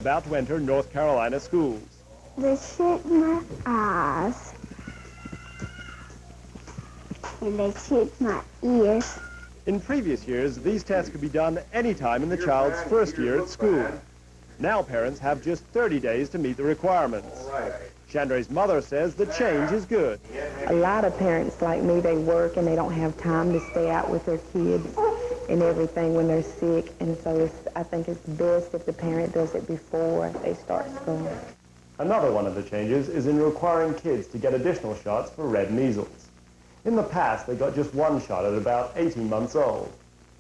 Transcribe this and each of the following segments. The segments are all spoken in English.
about to enter North Carolina schools. They check my eyes, and they check my ears. In previous years, these tests could be done any time in the child's first year at school. Now parents have just 30 days to meet the requirements. Chandre's mother says the change is good. A lot of parents like me, they work and they don't have time to stay out with their kids and everything when they're sick, and so I think it's best if the parent does it before they start school. Another one of the changes is in requiring kids to get additional shots for red measles. In the past, they got just one shot at about 18 months old,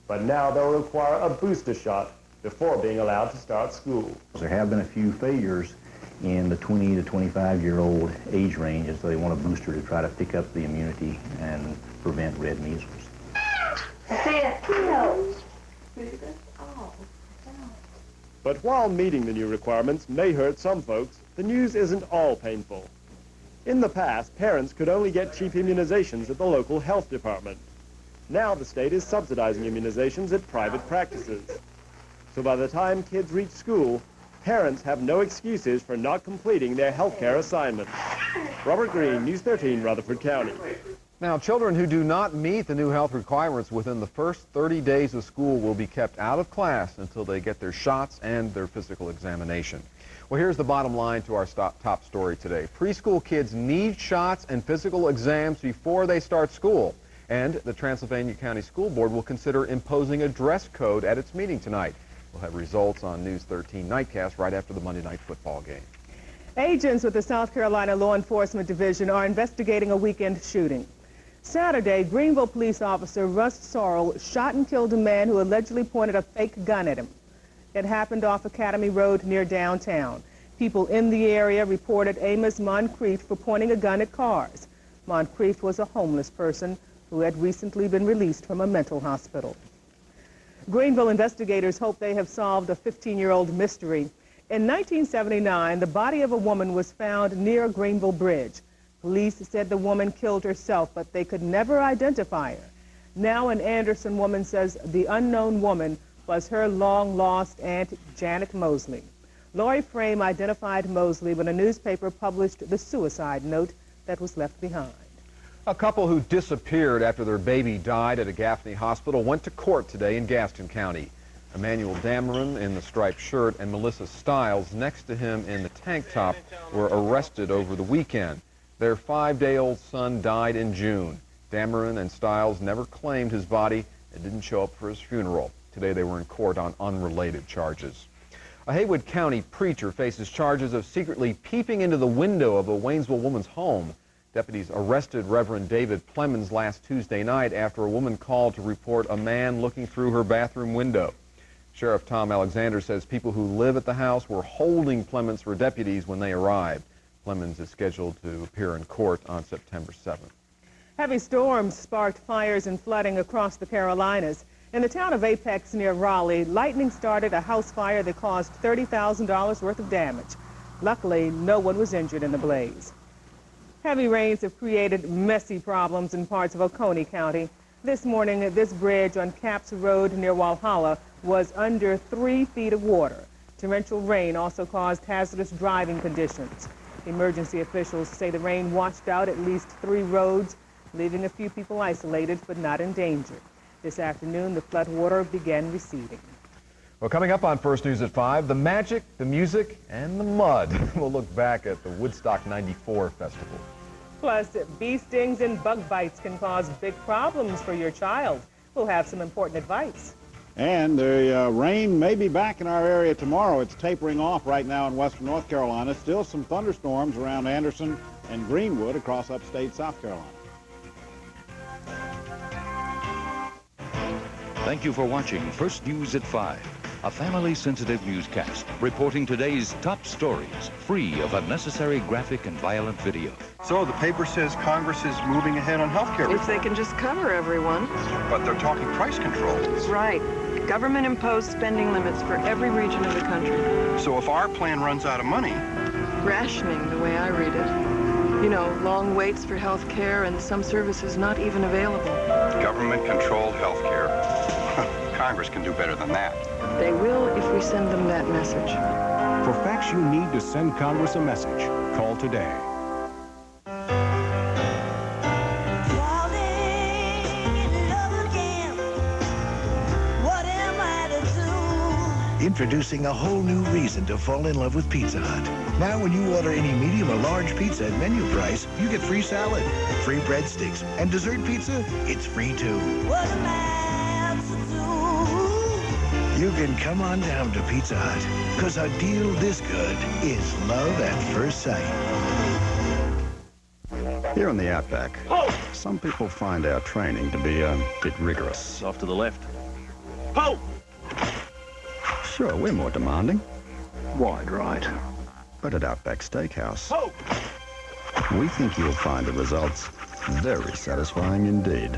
but now they'll require a booster shot before being allowed to start school. There have been a few failures in the 20 to 25-year-old age range, and so they want a booster to try to pick up the immunity and prevent red measles. But while meeting the new requirements may hurt some folks, the news isn't all painful. In the past, parents could only get cheap immunizations at the local health department. Now the state is subsidizing immunizations at private practices. So by the time kids reach school, parents have no excuses for not completing their health care assignment. Robert Green, News 13, Rutherford County. Now, children who do not meet the new health requirements within the first 30 days of school will be kept out of class until they get their shots and their physical examination. Well, here's the bottom line to our top story today. Preschool kids need shots and physical exams before they start school. And the Transylvania County School Board will consider imposing a dress code at its meeting tonight. We'll have results on News 13 Nightcast right after the Monday Night Football game. Agents with the South Carolina Law Enforcement Division are investigating a weekend shooting. Saturday, Greenville police officer Russ Sorrell shot and killed a man who allegedly pointed a fake gun at him. It happened off Academy Road near downtown. People in the area reported Amos Moncrief for pointing a gun at cars. Moncrief was a homeless person who had recently been released from a mental hospital. Greenville investigators hope they have solved a 15-year-old mystery. In 1979, the body of a woman was found near Greenville Bridge. Police said the woman killed herself, but they could never identify her. Now an Anderson woman says the unknown woman was her long-lost aunt, Janet Mosley. Lori Frame identified Mosley when a newspaper published the suicide note that was left behind. A couple who disappeared after their baby died at a Gaffney hospital went to court today in Gaston County. Emmanuel Dameron in the striped shirt and Melissa Stiles next to him in the tank top were arrested over the weekend. Their 5-day-old son died in June. Dameron and Stiles never claimed his body and didn't show up for his funeral. Today they were in court on unrelated charges. A Haywood County preacher faces charges of secretly peeping into the window of a Waynesville woman's home. Deputies arrested Reverend David Plemons last Tuesday night after a woman called to report a man looking through her bathroom window. Sheriff Tom Alexander says people who live at the house were holding Plemons for deputies when they arrived. Plemons is scheduled to appear in court on September 7th. Heavy storms sparked fires and flooding across the Carolinas. In the town of Apex near Raleigh, lightning started a house fire that caused $30,000 worth of damage. Luckily, no one was injured in the blaze. Heavy rains have created messy problems in parts of Oconee County. This morning, this bridge on Capps Road near Walhalla was under 3 feet of water. Torrential rain also caused hazardous driving conditions. Emergency officials say the rain washed out at least 3 roads, leaving a few people isolated but not endangered. This afternoon, the floodwater began receding. Well, coming up on First News at 5, the magic, the music, and the mud. We'll look back at the Woodstock 94 festival. Plus, bee stings and bug bites can cause big problems for your child. We'll have some important advice. And the rain may be back in our area tomorrow. It's tapering off right now in western North Carolina. Still some thunderstorms around Anderson and Greenwood across upstate South Carolina. Thank you for watching First News at 5, a family-sensitive newscast reporting today's top stories, free of unnecessary graphic and violent video. So the paper says Congress is moving ahead on health care. If they can just cover everyone. But they're talking price control. Right. Government-imposed spending limits for every region of the country. So if our plan runs out of money... Rationing, the way I read it. You know, long waits for health care and some services not even available. Government-controlled health care. Congress can do better than that. They will if we send them that message. For facts you need to send Congress a message. Call today. Introducing a whole new reason to fall in love with Pizza Hut. Now when you order any medium or large pizza at menu price, you get free salad, free breadsticks, and dessert pizza, it's free too. What am I to do? You can come on down to Pizza Hut, because a deal this good is love at first sight. Here in the Outback, some people find our training to be a bit rigorous. Off to the left. Ho! Sure, we're more demanding. Wide right. But at Outback Steakhouse, we think you'll find the results very satisfying indeed.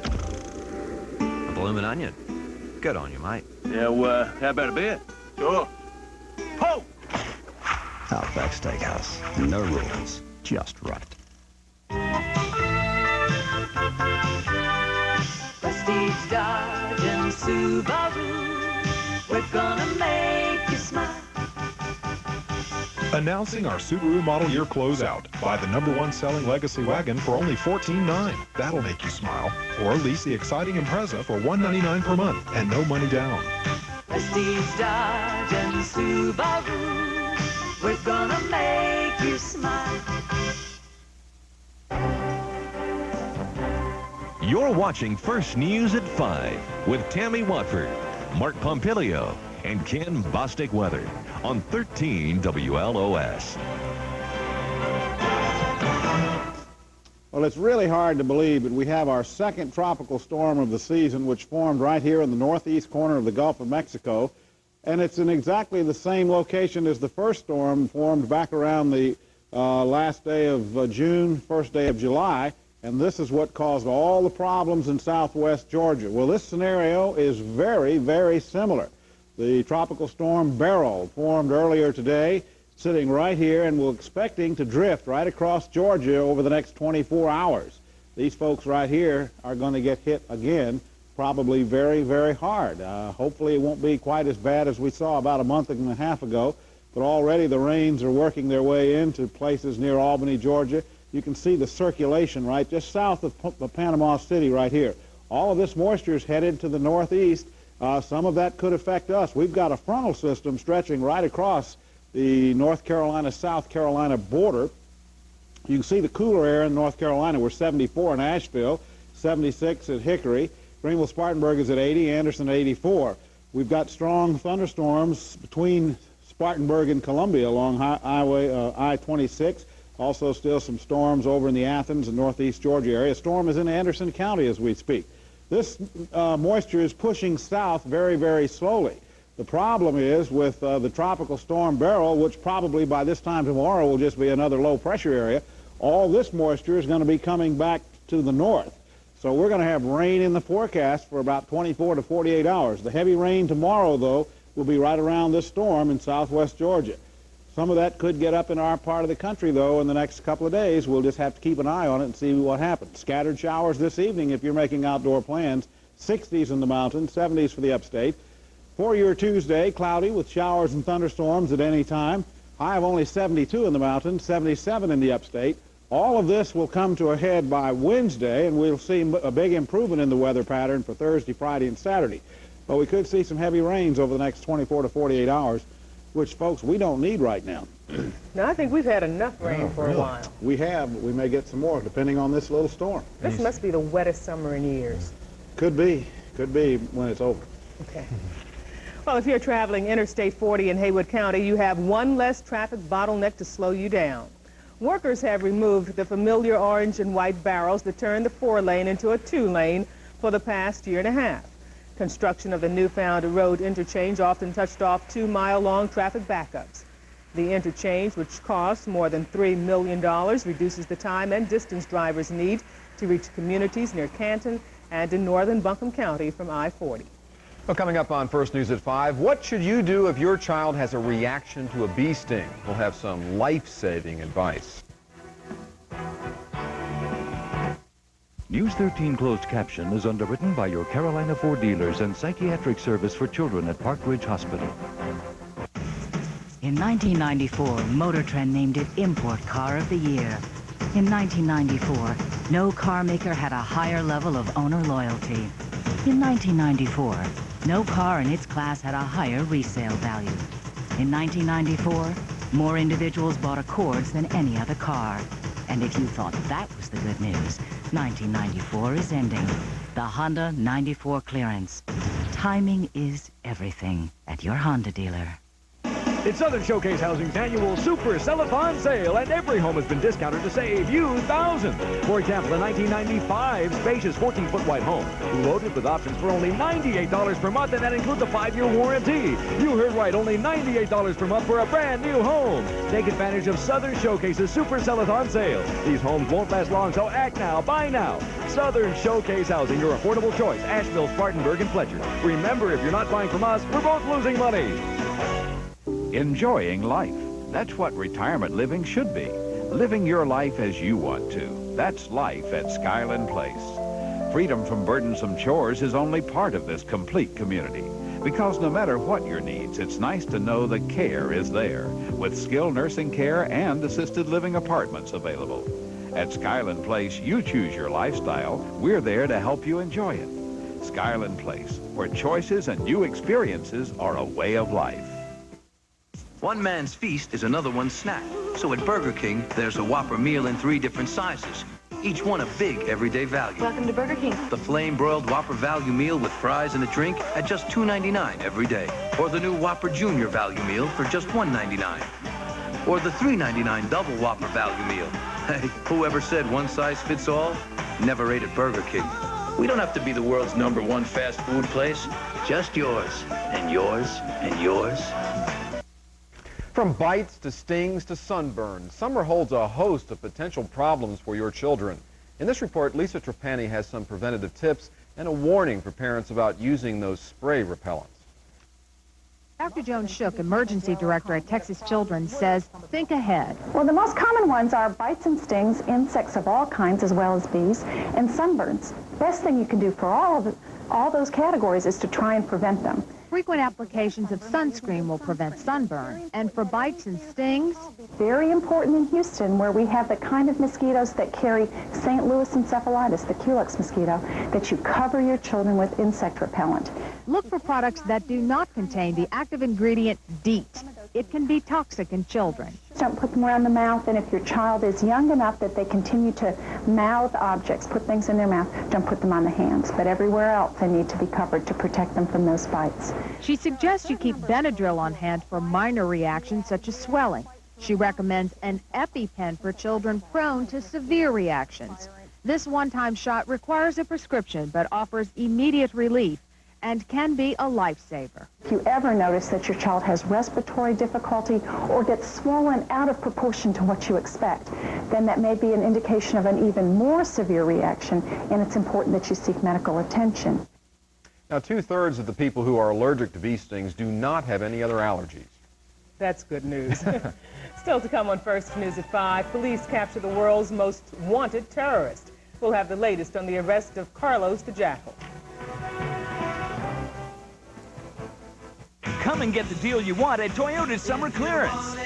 A bloomin' onion. Good on you, mate. Yeah, how about a beer? Sure. Ho! Outback Steakhouse. No rules, just right. Prestige, Dodge, and Subaru. We're gonna make you smile. Announcing our Subaru model year closeout. Buy the #1 selling Legacy wagon for only $14,900. That'll make you smile. Or lease the exciting Impreza for $199 per month and no money down. Prestige, Dodge, and Subaru. We're gonna make you smile. You're watching First News at 5 with Tammy Watford, Mark Pompilio, and Ken Bostic Weather on 13 WLOS. Well, it's really hard to believe, but we have our second tropical storm of the season, which formed right here in the northeast corner of the Gulf of Mexico. And it's in exactly the same location as the first storm formed back around the last day of June, first day of July. And this is what caused all the problems in southwest Georgia. Well, this scenario is very, very similar. The tropical storm Beryl formed earlier today, sitting right here, and we're expecting to drift right across Georgia over the next 24 hours. These folks right here are going to get hit again, probably very, very hard. Hopefully it won't be quite as bad as we saw about a month and a half ago, but already the rains are working their way into places near Albany, Georgia. You can see the circulation right just south of Panama City right here. All of this moisture is headed to the northeast. Some of that could affect us. We've got a frontal system stretching right across the North Carolina-South Carolina border. You can see the cooler air in North Carolina. We're 74 in Asheville, 76 at Hickory. Greenville-Spartanburg is at 80, Anderson at 84. We've got strong thunderstorms between Spartanburg and Columbia along Highway I-26. Also still some storms over in the Athens and northeast Georgia area. A storm is in Anderson County as we speak. This moisture is pushing south very, very slowly. The problem is with the tropical storm Beryl, which probably by this time tomorrow will just be another low pressure area, all this moisture is going to be coming back to the north. So we're going to have rain in the forecast for about 24 to 48 hours. The heavy rain tomorrow, though, will be right around this storm in southwest Georgia. Some of that could get up in our part of the country, though, in the next couple of days. We'll just have to keep an eye on it and see what happens. Scattered showers this evening if you're making outdoor plans. 60s in the mountains, 70s for the upstate. For your Tuesday, cloudy with showers and thunderstorms at any time. High of only 72 in the mountains, 77 in the upstate. All of this will come to a head by Wednesday, and we'll see a big improvement in the weather pattern for Thursday, Friday, and Saturday. But we could see some heavy rains over the next 24 to 48 hours, which, folks, we don't need right now. No, I think we've had enough rain for a while. We have, but we may get some more, depending on this little storm. This must be the wettest summer in years. Could be when it's over. Okay. Well, if you're traveling Interstate 40 in Haywood County, you have one less traffic bottleneck to slow you down. Workers have removed the familiar orange and white barrels that turned the 4-lane into a 2-lane for the past year and a half. Construction of the newfound road interchange often touched off 2-mile-long traffic backups. The interchange, which costs more than $3 million, reduces the time and distance drivers need to reach communities near Canton and in northern Buncombe County from I-40. Well, coming up on First News at 5, what should you do if your child has a reaction to a bee sting? We'll have some life-saving advice. News 13 closed caption is underwritten by your Carolina Ford dealers and psychiatric service for children at Park Ridge Hospital. In 1994, Motor Trend named it Import Car of the Year. In 1994, no car maker had a higher level of owner loyalty. In 1994, no car in its class had a higher resale value. In 1994, more individuals bought Accords than any other car. And if you thought that was the good news, 1994 is ending. The Honda 94 clearance. Timing is everything at your Honda dealer. It's Southern Showcase Housing's annual Super Sell-a-thon sale, and every home has been discounted to save you thousands. For example, a 1995 spacious 14-foot wide home, loaded with options for only $98 per month, and that includes a 5-year warranty. You heard right, only $98 per month for a brand new home. Take advantage of Southern Showcase's Super Sell-a-thon sale. These homes won't last long, so act now, buy now. Southern Showcase Housing, your affordable choice. Asheville, Spartanburg, and Fletcher. Remember, if you're not buying from us, we're both losing money. Enjoying life. That's what retirement living should be. Living your life as you want to. That's life at Skyland Place. Freedom from burdensome chores is only part of this complete community. Because no matter what your needs, it's nice to know the care is there, with skilled nursing care and assisted living apartments available. At Skyland Place, you choose your lifestyle. We're there to help you enjoy it. Skyland Place, where choices and new experiences are a way of life. One man's feast is another one's snack. So at Burger King, there's a Whopper meal in 3 different sizes, each one a big everyday value. Welcome to Burger King. The flame-broiled Whopper value meal with fries and a drink at just $2.99 every day. Or the new Whopper Junior value meal for just $1.99. Or the $3.99 double Whopper value meal. Hey, whoever said one size fits all never ate at Burger King. We don't have to be the world's #1 fast food place. Just yours, and yours, and yours. From bites to stings to sunburn, summer holds a host of potential problems for your children. In this report, Lisa Trapani has some preventative tips and a warning for parents about using those spray repellents. Dr. Joan Shook, emergency director at Texas Children's, says think ahead. Well, the most common ones are bites and stings, insects of all kinds as well as bees, and sunburns. Best thing you can do for all those categories is to try and prevent them. Frequent applications of sunscreen will prevent sunburn. And for bites and stings? Very important in Houston, where we have the kind of mosquitoes that carry St. Louis encephalitis, the Culex mosquito, that you cover your children with insect repellent. Look for products that do not contain the active ingredient DEET. It can be toxic in children. Don't put them around the mouth, and if your child is young enough that they continue to mouth objects, put things in their mouth, don't put them on the hands. But everywhere else, they need to be covered to protect them from those bites. She suggests you keep Benadryl on hand for minor reactions such as swelling. She recommends an EpiPen for children prone to severe reactions. This one-time shot requires a prescription but offers immediate relief and can be a lifesaver. If you ever notice that your child has respiratory difficulty or gets swollen out of proportion to what you expect, then that may be an indication of an even more severe reaction, and it's important that you seek medical attention. Now, 2/3 of the people who are allergic to bee stings do not have any other allergies. That's good news. Still to come on First News at 5, police capture the world's most wanted terrorist. We'll have the latest on the arrest of Carlos the Jackal. Come and get the deal you want at Toyota's summer clearance.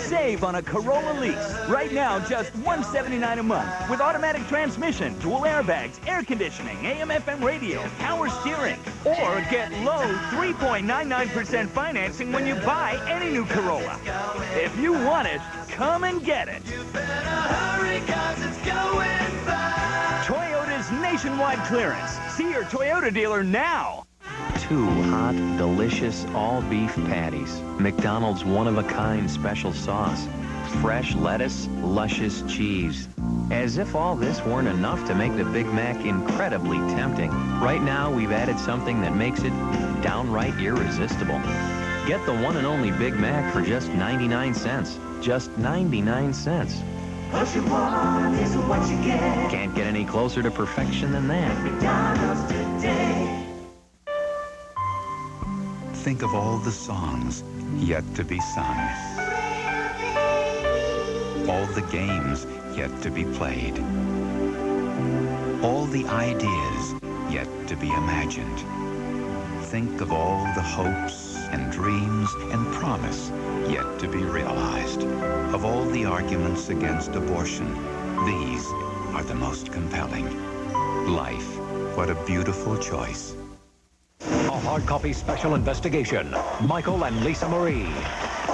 Save on a Corolla lease. Right now, just $179 a month with automatic transmission, dual airbags, air conditioning, AM/FM radio, power steering. Or get low 3.99% financing when you buy any new Corolla. If you want it, come and get it. Toyota's nationwide clearance. See your Toyota dealer now. 2 hot, delicious all-beef patties. McDonald's one-of-a-kind special sauce. Fresh lettuce, luscious cheese. As if all this weren't enough to make the Big Mac incredibly tempting, right now we've added something that makes it downright irresistible. Get the one and only Big Mac for just 99 cents. Just 99 cents. What you want is what you get. Can't get any closer to perfection than that. McDonald's today. Think of all the songs yet to be sung. All the games yet to be played. All the ideas yet to be imagined. Think of all the hopes and dreams and promise yet to be realized. Of all the arguments against abortion, these are the most compelling. Life, what a beautiful choice. A hard copy special investigation. Michael and Lisa Marie.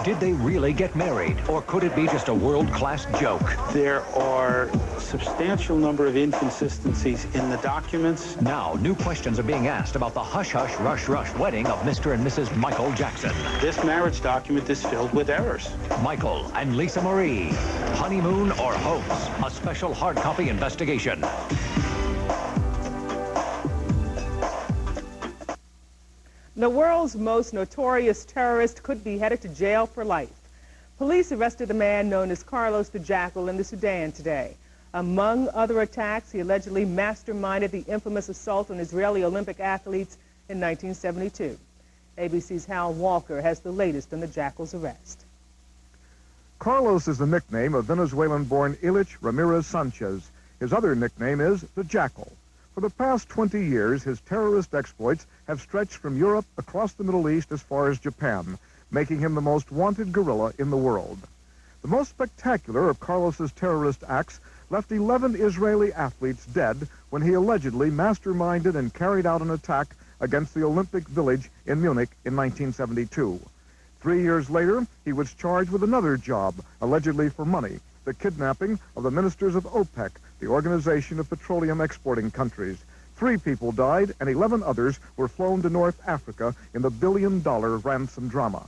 Did they really get married, or could it be just a world-class joke? There are a substantial number of inconsistencies in the documents. Now, new questions are being asked about the hush-hush, rush-rush wedding of Mr. and Mrs. Michael Jackson. This marriage document is filled with errors. Michael and Lisa Marie. Honeymoon or hoax? A special hard copy investigation. The world's most notorious terrorist could be headed to jail for life. Police arrested a man known as Carlos the Jackal in the Sudan today. Among other attacks, he allegedly masterminded the infamous assault on Israeli Olympic athletes in 1972. ABC's Hal Walker has the latest on the Jackal's arrest. Carlos is the nickname of Venezuelan-born Ilich Ramirez Sanchez. His other nickname is the Jackal. For the past 20 years, his terrorist exploits have stretched from Europe across the Middle East as far as Japan, making him the most wanted guerrilla in the world. The most spectacular of Carlos's terrorist acts left 11 Israeli athletes dead when he allegedly masterminded and carried out an attack against the Olympic Village in Munich in 1972. 3 years later, he was charged with another job, allegedly for money, the kidnapping of the ministers of OPEC, the Organization of Petroleum Exporting Countries. 3 people died and 11 others were flown to North Africa in the billion-dollar ransom drama.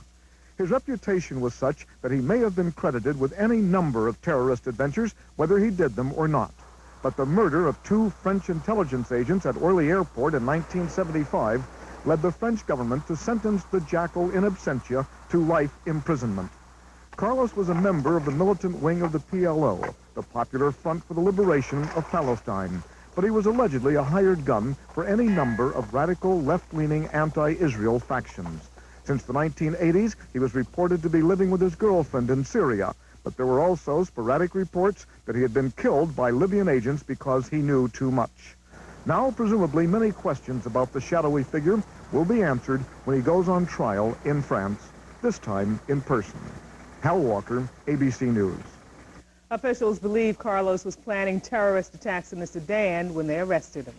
His reputation was such that he may have been credited with any number of terrorist adventures, whether he did them or not. But the murder of 2 French intelligence agents at Orly Airport in 1975 led the French government to sentence the Jackal in absentia to life imprisonment. Carlos was a member of the militant wing of the PLO, the Popular Front for the Liberation of Palestine, but he was allegedly a hired gun for any number of radical left-leaning anti-Israel factions. Since the 1980s, he was reported to be living with his girlfriend in Syria, but there were also sporadic reports that he had been killed by Libyan agents because he knew too much. Now, presumably, many questions about the shadowy figure will be answered when he goes on trial in France, this time in person. Hal Walker, ABC News. Officials believe Carlos was planning terrorist attacks in the Sudan when they arrested him.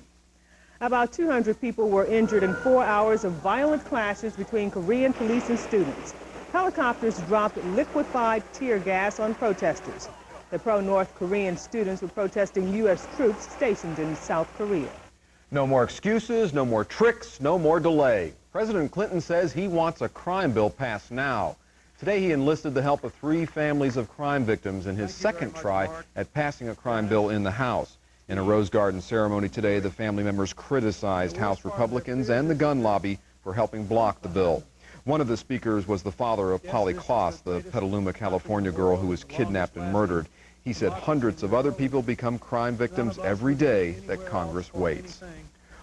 About 200 people were injured in 4 hours of violent clashes between Korean police and students. Helicopters dropped liquefied tear gas on protesters. The pro-North Korean students were protesting U.S. troops stationed in South Korea. No more excuses, no more tricks, no more delay. President Clinton says he wants a crime bill passed now. Today he enlisted the help of 3 families of crime victims in his second try at passing a crime bill in the House. In a Rose Garden ceremony today, the family members criticized House Republicans and the gun lobby for helping block the bill. One of the speakers was the father of Polly Kloss, the Petaluma, California girl who was kidnapped and murdered. He said hundreds of other people become crime victims every day that Congress waits.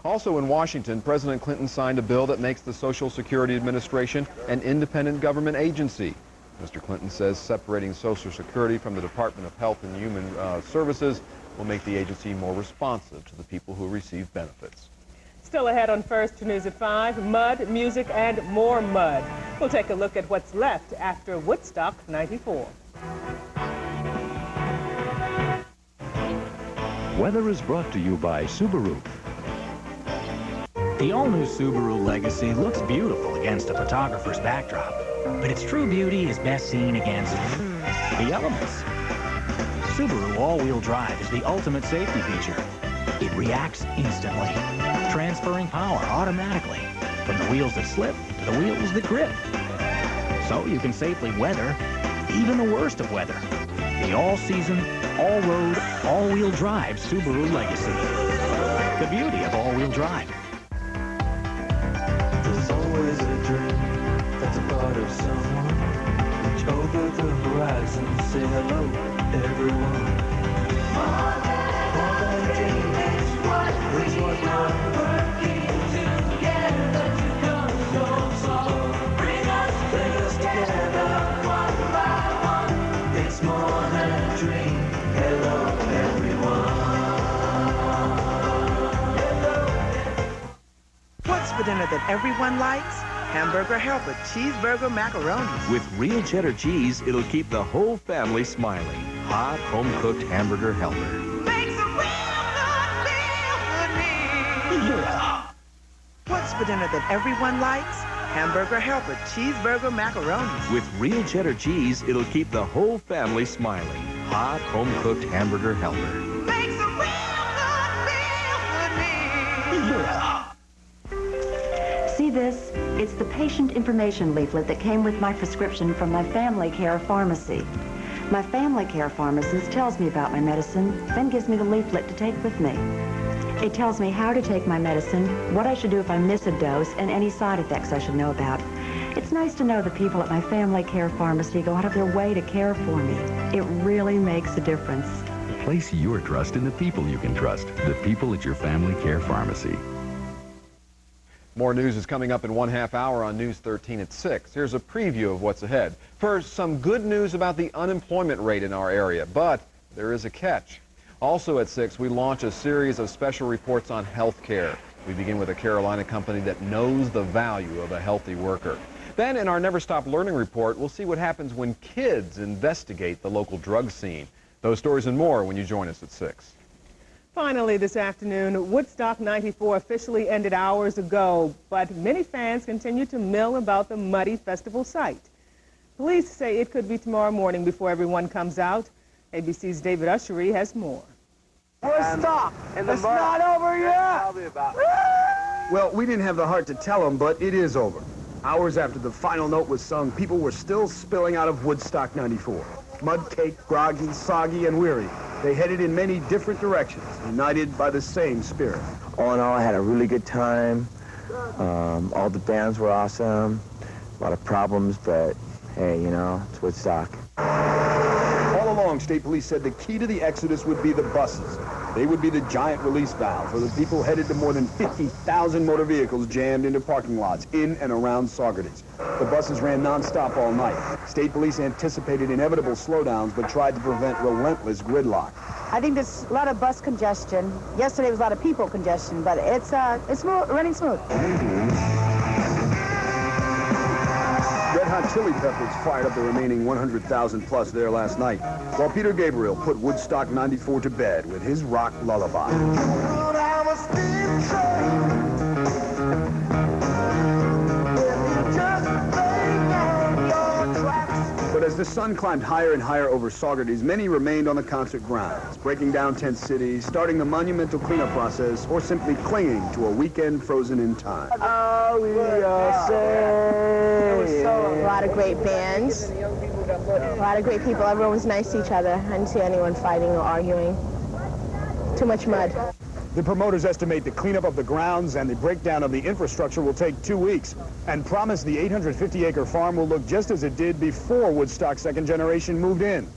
Also in Washington, President Clinton signed a bill that makes the Social Security Administration an independent government agency. Mr. Clinton says separating Social Security from the Department of Health and Human Services will make the agency more responsive to the people who receive benefits. Still ahead on First News at 5, mud, music, and more mud. We'll take a look at what's left after Woodstock 94. Weather is brought to you by Subaru. The all-new Subaru Legacy looks beautiful against a photographer's backdrop, but its true beauty is best seen against the elements. Subaru all-wheel drive is the ultimate safety feature. It reacts instantly, transferring power automatically from the wheels that slip to the wheels that grip. So you can safely weather even the worst of weather. The all-season, all-road, all-wheel drive Subaru Legacy. The beauty of all-wheel drive. There's always a dream that's a part of someone. Reach over the horizon, say hello, everyone. More than a dream, it's what we're working together to come so far. Bring us together, one by one. It's more than a dream. Hello, everyone. What's for dinner that everyone likes? Hamburger Helper Cheeseburger Macaroni. With real cheddar cheese, it'll keep the whole family smiling. Hot, home-cooked Hamburger Helper. Makes a real good meal. What's for dinner that everyone likes? Hamburger Helper Cheeseburger Macaroni. With real cheddar cheese, it'll keep the whole family smiling. Hot, home-cooked Hamburger Helper. Makes a real good meal. See this? It's the patient information leaflet that came with my prescription from my family care pharmacy. My family care pharmacist tells me about my medicine, then gives me the leaflet to take with me. It tells me how to take my medicine, what I should do if I miss a dose, and any side effects I should know about. It's nice to know the people at my family care pharmacy go out of their way to care for me. It really makes a difference. Place your trust in the people you can trust. The people at your family care pharmacy. More news is coming up in 1/2 hour on News 13 at 6. Here's a preview of what's ahead. First, some good news about the unemployment rate in our area, but there is a catch. Also at 6, we launch a series of special reports on health care. We begin with a Carolina company that knows the value of a healthy worker. Then in our Never Stop Learning report, we'll see what happens when kids investigate the local drug scene. Those stories and more when you join us at 6. Finally this afternoon, Woodstock 94 officially ended hours ago, but many fans continue to mill about the muddy festival site. Police say it could be tomorrow morning before everyone comes out. ABC's David Ushery has more. Woodstock! It's not over yet! Well, we didn't have the heart to tell them, but it is over. Hours after the final note was sung, people were still spilling out of Woodstock 94. Mud-caked, groggy, soggy, and weary. They headed in many different directions, united by the same spirit. All in all, I had a really good time. All the bands were awesome. A lot of problems, but hey, you know, it's Woodstock. All along, State Police said the key to the exodus would be the buses. They would be the giant release valve for the people headed to more than 50,000 motor vehicles jammed into parking lots in and around Saugerties. The buses ran nonstop all night. State Police anticipated inevitable slowdowns, but tried to prevent relentless gridlock. I think there's a lot of bus congestion. Yesterday was a lot of people congestion, but it's running smooth. Red Hot Chili Peppers fired up the remaining 100,000 plus there last night, while Peter Gabriel put Woodstock 94 to bed with his rock lullaby. But as the sun climbed higher and higher over Saugerties, many remained on the concert grounds, breaking down tent cities, starting the monumental cleanup process, or simply clinging to a weekend frozen in time. Oh, we are saying. A lot of great bands, a lot of great people. Everyone was nice to each other. I didn't see anyone fighting or arguing. Too much mud. The promoters estimate the cleanup of the grounds and the breakdown of the infrastructure will take 2 weeks, and promise the 850-acre farm will look just as it did before Woodstock's second generation moved in.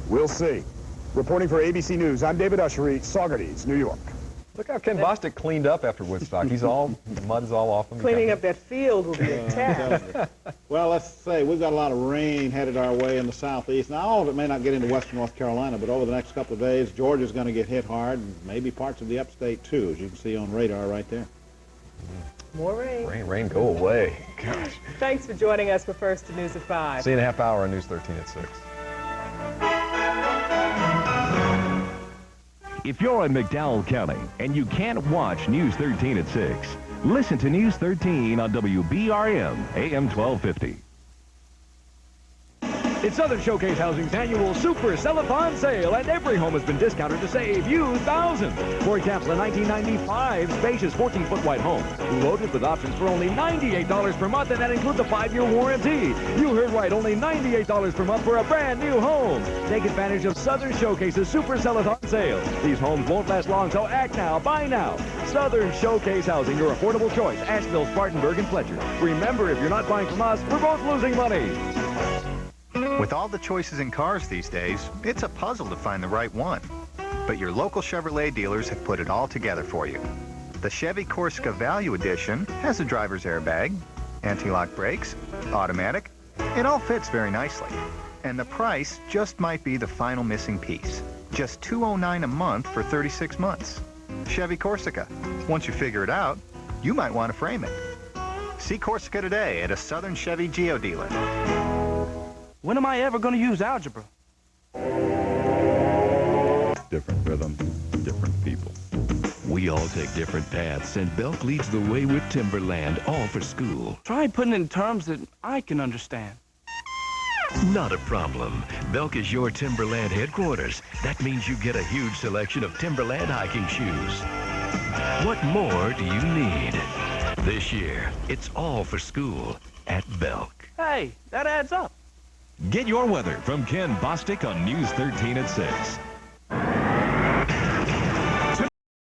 We'll see. Reporting for ABC News, I'm David Ushery, Saugerties, New York. Look how Ken Bostic cleaned up after Woodstock. He's all, the mud's all off him. Cleaning up that field will be a task. Well, let's say we've got a lot of rain headed our way in the southeast. Now, all of it may not get into western North Carolina, but over the next couple of days, Georgia's going to get hit hard, and maybe parts of the upstate, too, as you can see on radar right there. More rain. Rain, go away. Gosh. Thanks for joining us for First News at 5. See you in a half hour on News 13 at 6. If you're in McDowell County and you can't watch News 13 at 6, listen to News 13 on WBRM, AM 1250. It's Southern Showcase Housing's annual Super Sell-a-thon sale, and every home has been discounted to save you thousands. For example, a 1995 spacious 14-foot wide home, loaded with options for only $98 per month, and that includes a 5-year warranty. You heard right, only $98 per month for a brand new home. Take advantage of Southern Showcase's Super Sell-a-thon sale. These homes won't last long, so act now, buy now. Southern Showcase Housing, your affordable choice. Asheville, Spartanburg, and Fletcher. Remember, if you're not buying from us, we're both losing money. With all the choices in cars these days, it's a puzzle to find the right one. But your local Chevrolet dealers have put it all together for you. The Chevy Corsica Value Edition has a driver's airbag, anti-lock brakes, automatic. It all fits very nicely. And the price just might be the final missing piece. Just $209 a month for 36 months. Chevy Corsica. Once you figure it out, you might want to frame it. See Corsica today at a Southern Chevy Geo dealer. When am I ever going to use algebra? Different rhythm, different people. We all take different paths, and Belk leads the way with Timberland, all for school. Try putting it in terms that I can understand. Not a problem. Belk is your Timberland headquarters. That means you get a huge selection of Timberland hiking shoes. What more do you need? This year, it's all for school at Belk. Hey, that adds up. Get your weather from Ken Bostic on News 13 at 6.